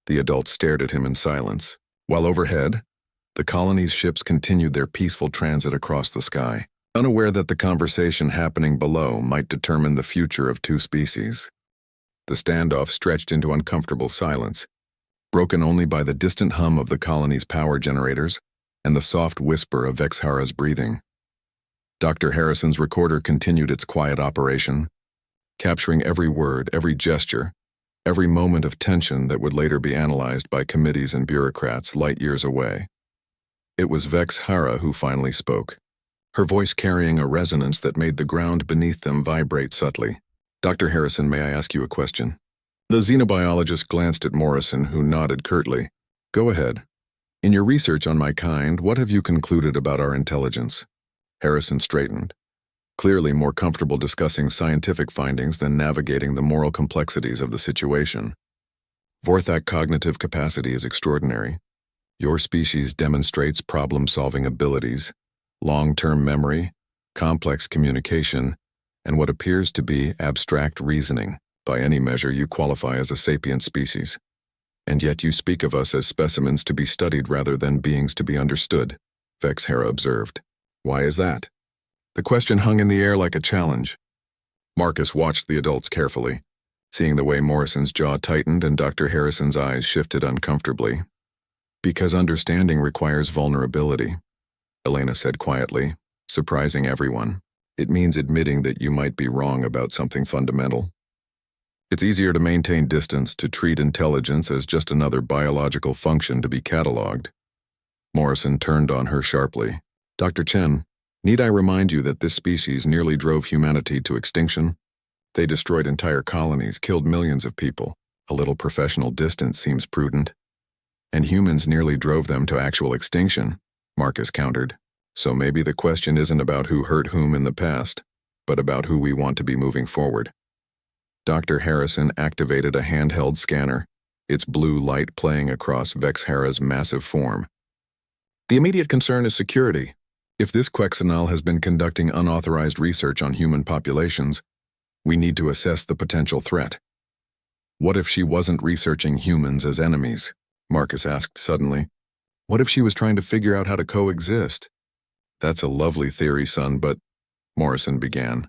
[SPEAKER 1] The adults stared at him in silence. While overhead, the colony's ships continued their peaceful transit across the sky, unaware that the conversation happening below might determine the future of two species. The standoff stretched into uncomfortable silence, broken only by the distant hum of the colony's power generators and the soft whisper of Vexhara's breathing. Dr. Harrison's recorder continued its quiet operation, capturing every word, every gesture, every moment of tension that would later be analyzed by committees and bureaucrats light years away. It was Vexhara who finally spoke, her voice carrying a resonance that made the ground beneath them vibrate subtly. "Dr. Harrison, may I ask you a question?" The xenobiologist glanced at Morrison, who nodded curtly. "Go ahead. In your research on my kind, what have you concluded about our intelligence?" Harrison straightened, clearly more comfortable discussing scientific findings than navigating the moral complexities of the situation. "Vorthak cognitive capacity is extraordinary. Your species demonstrates problem-solving abilities, long-term memory, complex communication, and what appears to be abstract reasoning. By any measure, you qualify as a sapient species. And yet you speak of us as specimens to be studied rather than beings to be understood," Vexhara observed. "Why is that?" The question hung in the air like a challenge. Marcus watched the adults carefully, seeing the way Morrison's jaw tightened and Dr. Harrison's eyes shifted uncomfortably. "Because understanding requires vulnerability," Elena said quietly, surprising everyone. "It means admitting that you might be wrong about something fundamental. It's easier to maintain distance, to treat intelligence as just another biological function to be catalogued." Morrison turned on her sharply. "Dr. Chen, need I remind you that this species nearly drove humanity to extinction? They destroyed entire colonies, killed millions of people. A little professional distance seems prudent." "And humans nearly drove them to actual extinction," Marcus countered. "So maybe the question isn't about who hurt whom in the past, but about who we want to be moving forward." Dr. Harrison activated a handheld scanner, its blue light playing across Vexhara's massive form. "The immediate concern is security. If this Quexenal has been conducting unauthorized research on human populations, we need to assess the potential threat." "What if she wasn't researching humans as enemies?" Marcus asked suddenly. "What if she was trying to figure out how to coexist?" "That's a lovely theory, son, but—" Morrison began.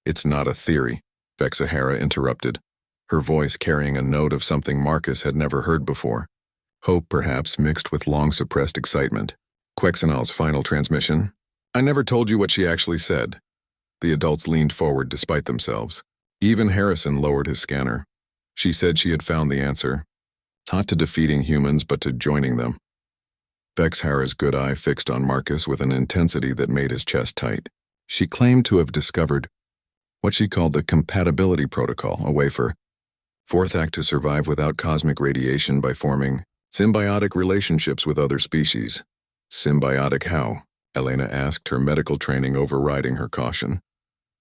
[SPEAKER 1] "It's not a theory," Vexhara interrupted, her voice carrying a note of something Marcus had never heard before. Hope, perhaps, mixed with long-suppressed excitement. "Quexenal's final transmission. I never told you what she actually said." The adults leaned forward despite themselves. Even Harrison lowered his scanner. "She said she had found the answer. Not to defeating humans, but to joining them." Vexhara's good eye fixed on Marcus with an intensity that made his chest tight. "She claimed to have discovered what she called the compatibility protocol, a way for Vorthak to survive without cosmic radiation by forming symbiotic relationships with other species." "Symbiotic how?" Elena asked, her medical training overriding her caution.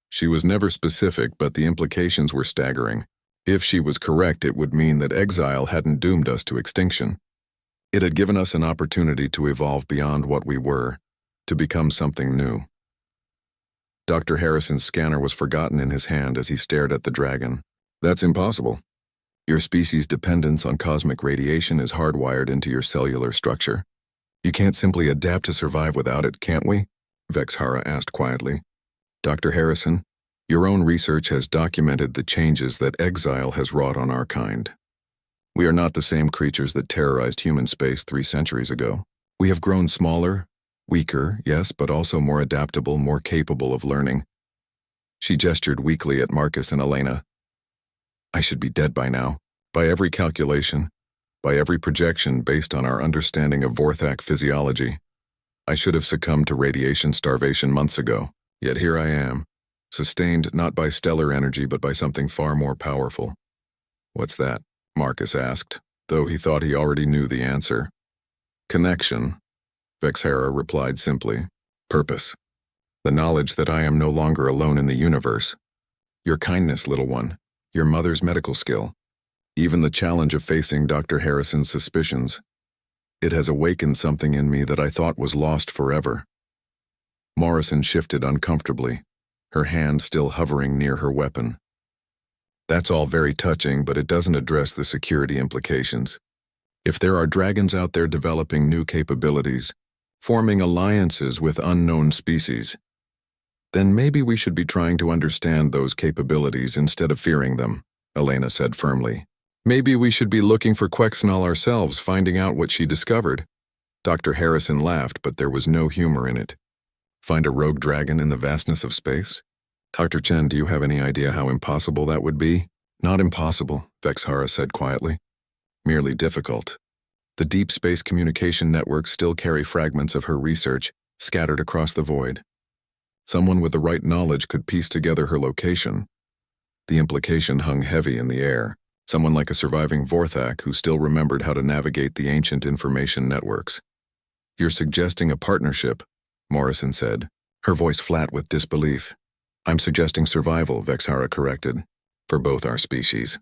[SPEAKER 1] She was never specific, but the implications were staggering. If she was correct, it would mean that exile hadn't doomed us to extinction. It had given us an opportunity to evolve beyond what we were, to become something new. Dr. Harrison's scanner was forgotten in his hand as he stared at the dragon. "That's impossible. Your species' dependence on cosmic radiation is hardwired into your cellular structure. You can't simply adapt to survive without it, can't we?" Vexhara asked quietly. "Dr. Harrison, your own research has documented the changes that exile has wrought on our kind. We are not the same creatures that terrorized human space 3 centuries ago. We have grown smaller, weaker, yes, but also more adaptable, more capable of learning." She gestured weakly at Marcus and Elena. "I should be dead by now, by every calculation, by every projection based on our understanding of Vorthak physiology. I should have succumbed to radiation starvation months ago, yet here I am, sustained not by stellar energy but by something far more powerful." "What's that?" Marcus asked, though he thought he already knew the answer. "Connection," Vexhara replied simply. "Purpose. The knowledge that I am no longer alone in the universe. Your kindness, little one, your mother's medical skill, even the challenge of facing Dr. Harrison's suspicions. It has awakened something in me that I thought was lost forever." Morrison shifted uncomfortably, her hand still hovering near her weapon. "That's all very touching, but it doesn't address the security implications. If there are dragons out there developing new capabilities, forming alliances with unknown species, then maybe we should be trying to understand those capabilities instead of fearing them, Elena said firmly. Maybe we should be looking for Quexnal ourselves, finding out what she discovered. Dr. Harrison laughed, but there was no humor in it. Find a rogue dragon in the vastness of space? Dr. Chen, do you have any idea how impossible that would be? Not impossible, Vexhara said quietly. Merely difficult. The deep space communication networks still carry fragments of her research, scattered across the void. Someone with the right knowledge could piece together her location. The implication hung heavy in the air. Someone like a surviving Vorthak who still remembered how to navigate the ancient information networks. You're suggesting a partnership, Morrison said, her voice flat with disbelief. I'm suggesting survival, Vexhara corrected, for both our species.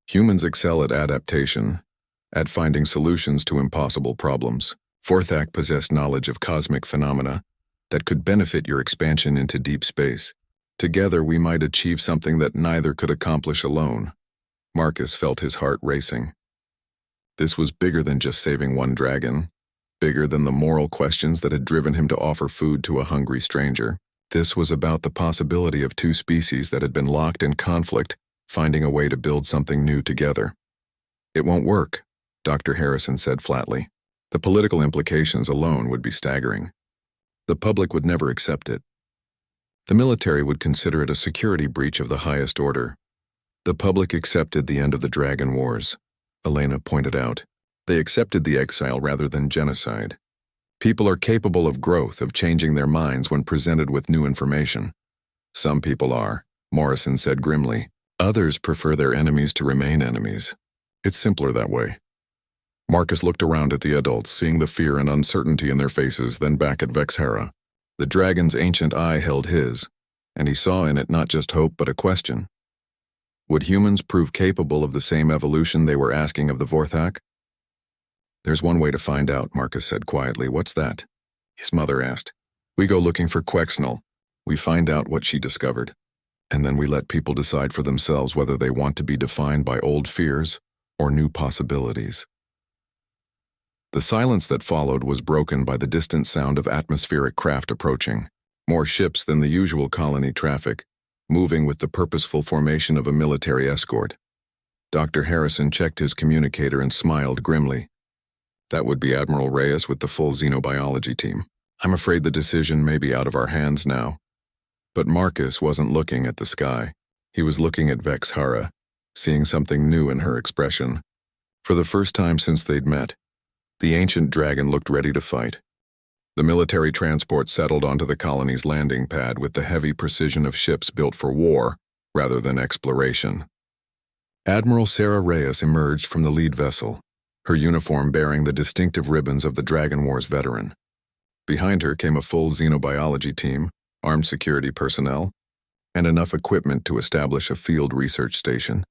[SPEAKER 1] Humans excel at adaptation, at finding solutions to impossible problems. Vorthak possessed knowledge of cosmic phenomena that could benefit your expansion into deep space. Together we might achieve something that neither could accomplish alone. Marcus felt his heart racing. This was bigger than just saving one dragon, bigger than the moral questions that had driven him to offer food to a hungry stranger. This was about the possibility of two species that had been locked in conflict, finding a way to build something new together. It won't work, Dr. Harrison said flatly. The political implications alone would be staggering. The public would never accept it. The military would consider it a security breach of the highest order. The public accepted the end of the Dragon Wars, Elena pointed out. They accepted the exile rather than genocide. People are capable of growth, of changing their minds when presented with new information. Some people are, Morrison said grimly. Others prefer their enemies to remain enemies. It's simpler that way. Marcus looked around at the adults, seeing the fear and uncertainty in their faces, then back at Vexhara. The dragon's ancient eye held his, and he saw in it not just hope but a question. Would humans prove capable of the same evolution they were asking of the Vorthak? There's one way to find out, Marcus said quietly. What's that? His mother asked. We go looking for Quexnal. We find out what she discovered. And then we let people decide for themselves whether they want to be defined by old fears or new possibilities. The silence that followed was broken by the distant sound of atmospheric craft approaching, more ships than the usual colony traffic, moving with the purposeful formation of a military escort. Dr. Harrison checked his communicator and smiled grimly. That would be Admiral Reyes with the full xenobiology team. I'm afraid the decision may be out of our hands now. But Marcus wasn't looking at the sky. He was looking at Vexhara, seeing something new in her expression. For the first time since they'd met, the ancient dragon looked ready to fight. The military transport settled onto the colony's landing pad with the heavy precision of ships built for war rather than exploration. Admiral Sarah Reyes emerged from the lead vessel, her uniform bearing the distinctive ribbons of the Dragon Wars veteran. Behind her came a full xenobiology team, armed security personnel, and enough equipment to establish a field research station.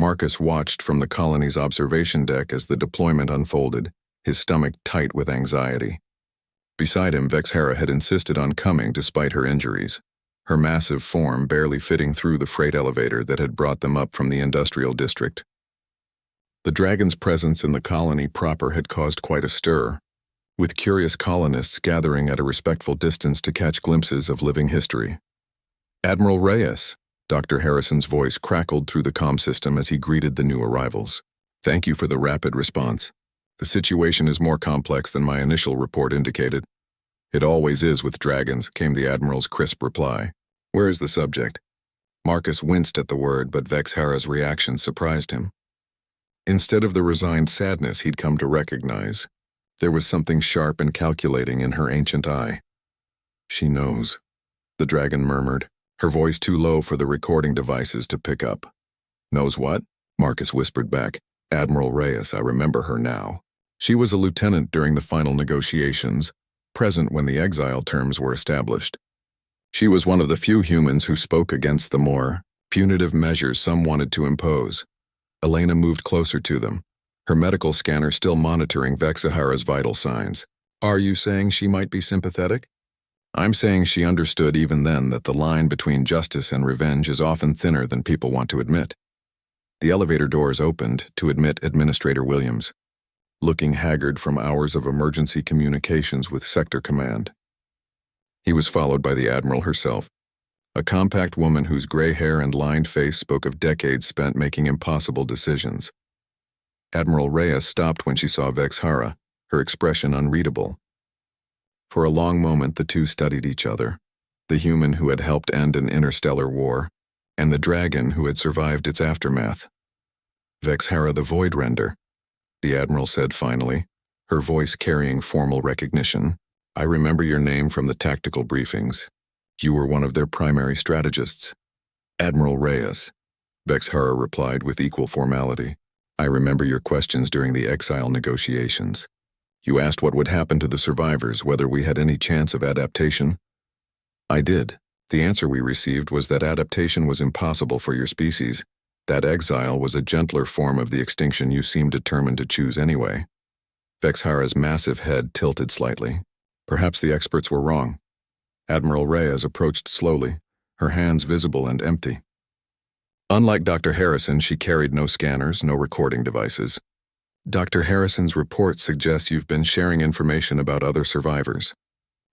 [SPEAKER 1] Marcus watched from the colony's observation deck as the deployment unfolded, his stomach tight with anxiety. Beside him, Vexhara had insisted on coming despite her injuries, her massive form barely fitting through the freight elevator that had brought them up from the industrial district. The dragon's presence in the colony proper had caused quite a stir, with curious colonists gathering at a respectful distance to catch glimpses of living history. Admiral Reyes, Dr. Harrison's voice crackled through the comm system as he greeted the new arrivals. Thank you for the rapid response. The situation is more complex than my initial report indicated. It always is with dragons, came the Admiral's crisp reply. Where is the subject? Marcus winced at the word, but Vexhara's reaction surprised him. Instead of the resigned sadness he'd come to recognize, there was something sharp and calculating in her ancient eye. She knows, the dragon murmured, her voice too low for the recording devices to pick up. Knows what? Marcus whispered back. Admiral Reyes, I remember her now. She was a lieutenant during the final negotiations, present when the exile terms were established. She was one of the few humans who spoke against the more punitive measures some wanted to impose. Elena moved closer to them, her medical scanner still monitoring Vexhara's vital signs. Are you saying she might be sympathetic? I'm saying she understood even then that the line between justice and revenge is often thinner than people want to admit. The elevator doors opened to admit Administrator Williams. looking haggard from hours of emergency communications with Sector Command. He was followed by the Admiral herself, a compact woman whose gray hair and lined face spoke of decades spent making impossible decisions. Admiral Reyes stopped when she saw Vexhara, her expression unreadable. For a long moment the two studied each other, the human who had helped end an interstellar war, and the dragon who had survived its aftermath. "Vexhara the Voidrender," the Admiral said finally, her voice carrying formal recognition. "I remember your name from the tactical briefings. You were one of their primary strategists." "Admiral Reyes," Vexhara replied with equal formality. "I remember your questions during the exile negotiations. You asked what would happen to the survivors, whether we had any chance of adaptation." "I did. The answer we received was that adaptation was impossible for your species, that exile was a gentler form of the extinction you seemed determined to choose anyway." Vexhara's massive head tilted slightly. Perhaps the experts were wrong. Admiral Reyes approached slowly, her hands visible and empty. Unlike Dr. Harrison, she carried no scanners, no recording devices. "Dr. Harrison's report suggests you've been sharing information about other survivors.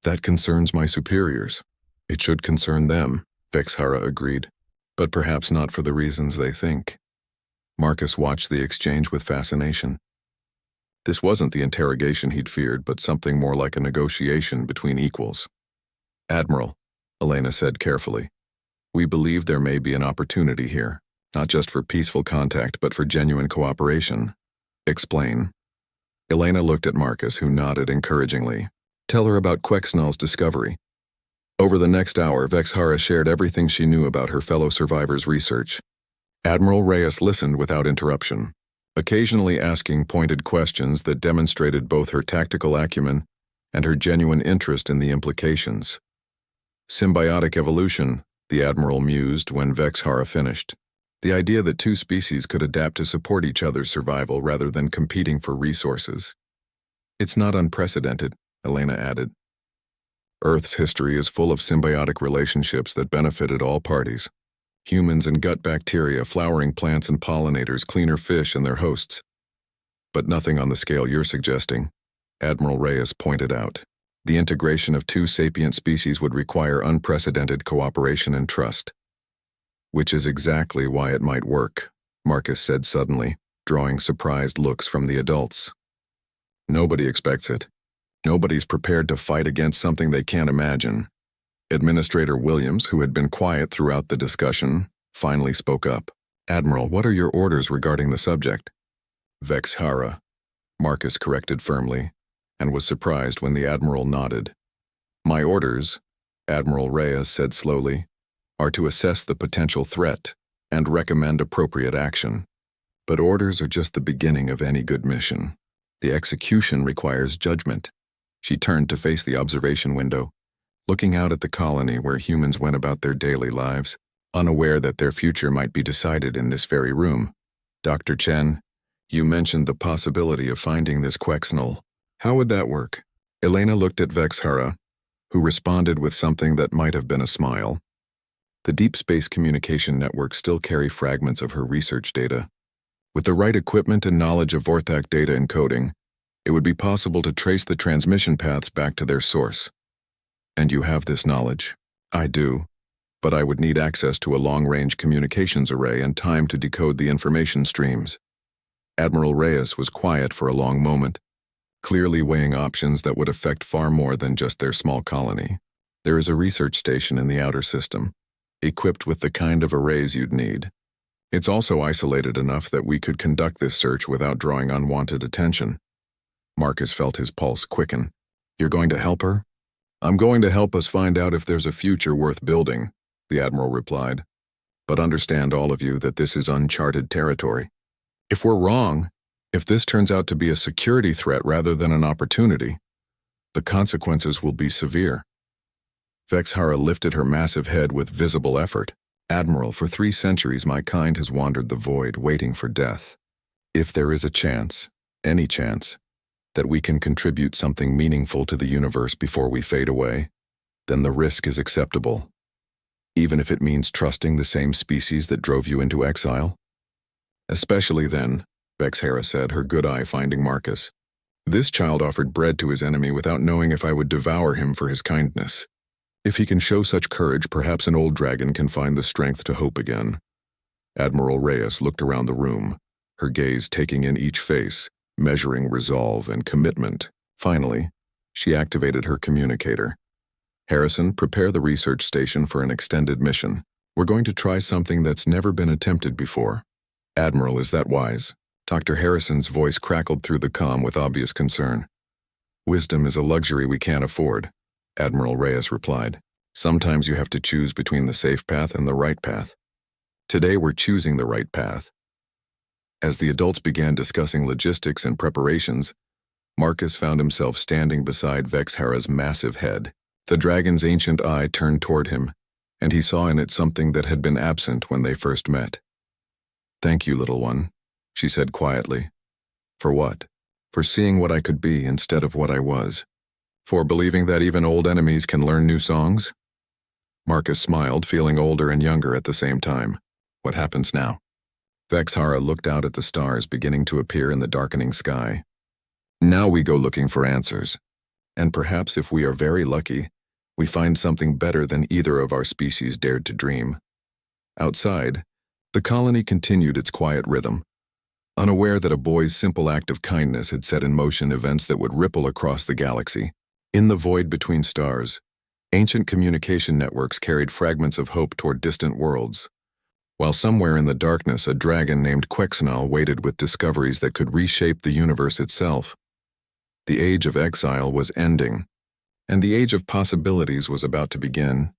[SPEAKER 1] That concerns my superiors. It should concern them," Vexhara agreed, "but perhaps not for the reasons they think." Marcus watched the exchange with fascination. This wasn't the interrogation he'd feared, but something more like a negotiation between equals. "Admiral," Elena said carefully, "we believe there may be an opportunity here, not just for peaceful contact, but for genuine cooperation." "Explain." Elena looked at Marcus, who nodded encouragingly. "Tell her about Quexnal's discovery." Over the next hour, Vexhara shared everything she knew about her fellow survivors' research. Admiral Reyes listened without interruption, occasionally asking pointed questions that demonstrated both her tactical acumen and her genuine interest in the implications. "Symbiotic evolution," the Admiral mused when Vexhara finished. "The idea that two species could adapt to support each other's survival rather than competing for resources. It's not unprecedented," Elena added. "Earth's history is full of symbiotic relationships that benefited all parties. Humans and gut bacteria, flowering plants and pollinators, cleaner fish and their hosts. But nothing on the scale you're suggesting," Admiral Reyes pointed out. "The integration of two sapient species would require unprecedented cooperation and trust." "Which is exactly why it might work," Marcus said suddenly, drawing surprised looks from the adults. "Nobody expects it. Nobody's prepared to fight against something they can't imagine." Administrator Williams, who had been quiet throughout the discussion, finally spoke up. "Admiral, what are your orders regarding the subject?" "Vexhara," Marcus corrected firmly, and was surprised when the Admiral nodded. "My orders," Admiral Reyes said slowly, "are to assess the potential threat and recommend appropriate action. But orders are just the beginning of any good mission. The execution requires judgment." She turned to face the observation window, looking out at the colony where humans went about their daily lives, unaware that their future might be decided in this very room. "Dr. Chen, you mentioned the possibility of finding this Quexnal. How would that work?" Elena looked at Vexhara, who responded with something that might have been a smile. The deep space communication networks still carry fragments of her research data. With the right equipment and knowledge of Vorthak data encoding, it would be possible to trace the transmission paths back to their source. "And you have this knowledge?" "I do, but I would need access to a long-range communications array and time to decode the information streams." Admiral Reyes was quiet for a long moment, clearly weighing options that would affect far more than just their small colony. "There is a research station in the outer system, equipped with the kind of arrays you'd need. It's also isolated enough that we could conduct this search without drawing unwanted attention." Marcus felt his pulse quicken. "You're going to help her?" "I'm going to help us find out if there's a future worth building," the Admiral replied. "But understand, all of you, that this is uncharted territory. If we're wrong, if this turns out to be a security threat rather than an opportunity, the consequences will be severe." Vexhara lifted her massive head with visible effort. "Admiral, for 3 centuries my kind has wandered the void, waiting for death. If there is a chance, any chance, that we can contribute something meaningful to the universe before we fade away, then the risk is acceptable. Even if it means trusting the same species that drove you into exile." "Especially then," Vexhara said, her good eye finding Marcus. This child offered bread to his enemy without knowing if I would devour him for his kindness. If he can show such courage, perhaps an old dragon can find the strength to hope again. Admiral Reyes looked around the room, her gaze taking in each face, measuring resolve and commitment. Finally, she activated her communicator. Harrison, prepare the research station for an extended mission. We're going to try something that's never been attempted before. Admiral, is that wise? Dr. Harrison's voice crackled through the comm with obvious concern. Wisdom is a luxury we can't afford, Admiral Reyes replied. Sometimes you have to choose between the safe path and the right path. Today we're choosing the right path. As the adults began discussing logistics and preparations, Marcus found himself standing beside Vexhara's massive head. The dragon's ancient eye turned toward him, and he saw in it something that had been absent when they first met. Thank you, little one, she said quietly. For what? For seeing what I could be instead of what I was. For believing that even old enemies can learn new songs? Marcus smiled, feeling older and younger at the same time. What happens now? Vexhara looked out at the stars beginning to appear in the darkening sky. Now we go looking for answers. And perhaps if we are very lucky, we find something better than either of our species dared to dream. Outside, the colony continued its quiet rhythm, unaware that a boy's simple act of kindness had set in motion events that would ripple across the galaxy. In the void between stars, ancient communication networks carried fragments of hope toward distant worlds, while somewhere in the darkness a dragon named Quexenal waited with discoveries that could reshape the universe itself. The age of exile was ending, and the age of possibilities was about to begin.